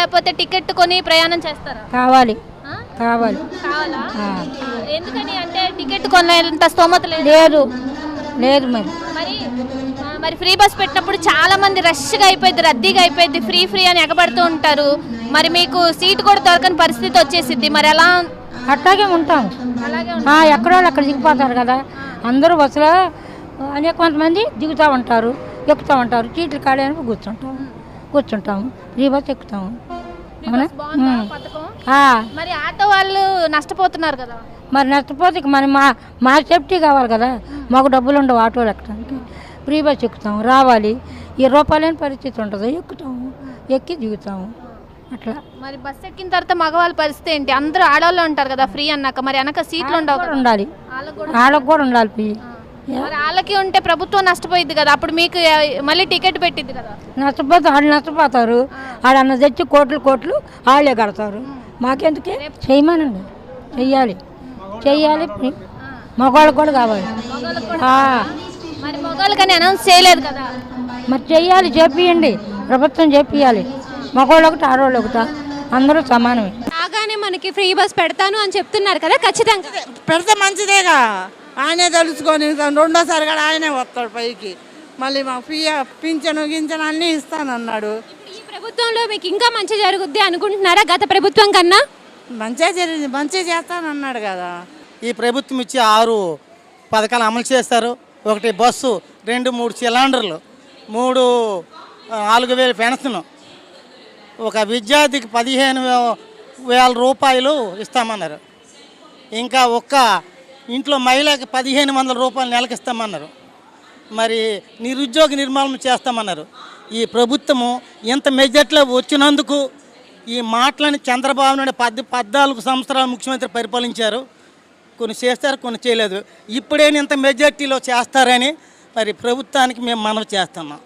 లేకపోతే టికెట్ కొని ప్రయాణం చేస్తారా? కావాలి ఆ? కావాలి కావాలా? ఎందుకని అంటే టికెట్ కొనేంత స్తోమత లేదు. లేదు లేదు మరి మరి మరి ఫ్రీ బస్ పెట్టినప్పుడు చాలా మంది రష్గా అయిపోయింది, రద్దీగా అయిపోయింది, ఫ్రీ ఫ్రీ అని ఎగబడుతూ ఉంటారు. మరి మీకు సీట్ కూడా దొరకని పరిస్థితి వచ్చేసిద్ది. మరి ఎలా? అట్లాగే ఉంటాం. అలాగే ఎక్కడో అక్కడ దిగిపోతారు కదా, అందరూ బస్సులో అనేక కొంతమంది దిగుతూ ఉంటారు, ఎక్కుతూ ఉంటారు. సీట్లు ఖాళీ కూర్చుంటాము, ఫ్రీ బస్ ఎక్కుతాము. అవునా? పథకం. ఆ, మరి ఆటో వాళ్ళు నష్టపోతున్నారు కదా. మరి నష్టపోతే ఇక మరి మా సేఫ్టీ కావాలి కదా, మాకు డబ్బులు ఉండవు ఆటోలు ఎక్కడానికి. ఫ్రీ బస్ ఎక్కుతాము, రావాలి. రూపాయలేని పరిస్థితి ఉంటుంది, ఎక్కుతాము, ఎక్కి దిగుతాము అట్లా. మరి బస్ ఎక్కిన తర్వాత మగవాళ్ళ పరిస్థితి ఏంటి? అందరూ ఆడవాళ్ళు ఉంటారు కదా ఫ్రీ అన్నాక, మరి వెనక సీట్లు ఉండవు కదా. ఉండాలి, వాళ్ళకు కూడా ఉండాలి ఫ్రీ. మరి వాళ్ళకి ఉంటే ప్రభుత్వం నష్టపోయింది కదా, అప్పుడు మీకు మళ్ళీ టికెట్ పెట్టింది కదా. వాళ్ళు నష్టపోతారు, ఆడన్న తెచ్చి కోట్లు కోట్లు వాళ్ళే కడతారు. మాకెందుకే? చేయమనండి, చెయ్యాలి మగవాళ్ళకి కూడా కావాలి. మరి మగవాళ్ళకని అనౌన్స్ చేయలేదు కదా. మరి చెయ్యాలి, చేపియండి, ప్రభుత్వం చేపియాలి. మగవాళ్ళు ఒకటి, ఆడవాళ్ళు ఒకట, అందరూ సమానమే. రాగానే మనకి ఫ్రీ బస్ పెడతాను అని చెప్తున్నారు కదా, ఖచ్చితంగా పెడితే మంచిదేగా. ఆయనే తెలుసుకొని రెండోసారి కూడా ఆయనే వస్తాడు పైకి. మళ్ళీ మా పింఛను గించను అన్నీ ఇస్తానన్నాడు. ఈ ప్రభుత్వంలో మీకు ఇంకా మంచి జరుగుద్ది అనుకుంటున్నారా గత ప్రభుత్వం కన్నా? మంచిగా చేస్తానన్నాడు కదా. ఈ ప్రభుత్వం ఇచ్చి 6 పథకాలు అమలు చేస్తారు. ఒకటి బస్సు, 2-3 సిలిండర్లు, 4,000 పెన్షన్, ఒక విద్యార్థికి 15,000 రూపాయలు ఇస్తామన్నారు. ఇంకా ఒక్క ఇంట్లో మహిళకి 1,500 రూపాయలు నెలకు ఇస్తామన్నారు. మరి నిరుద్యోగ నిర్మూలన చేస్తామన్నారు. ఈ ప్రభుత్వము ఇంత మెజార్టీలో వచ్చినందుకు ఈ మాటలని చంద్రబాబు నాయుడు 14 సంవత్సరాలు ముఖ్యమంత్రి పరిపాలించారు. కొన్ని చేస్తారు, కొన్ని చేయలేదు. ఇప్పుడే ఇంత మెజార్టీలో చేస్తారని మరి ప్రభుత్వానికి మేము మనవి చేస్తున్నాం.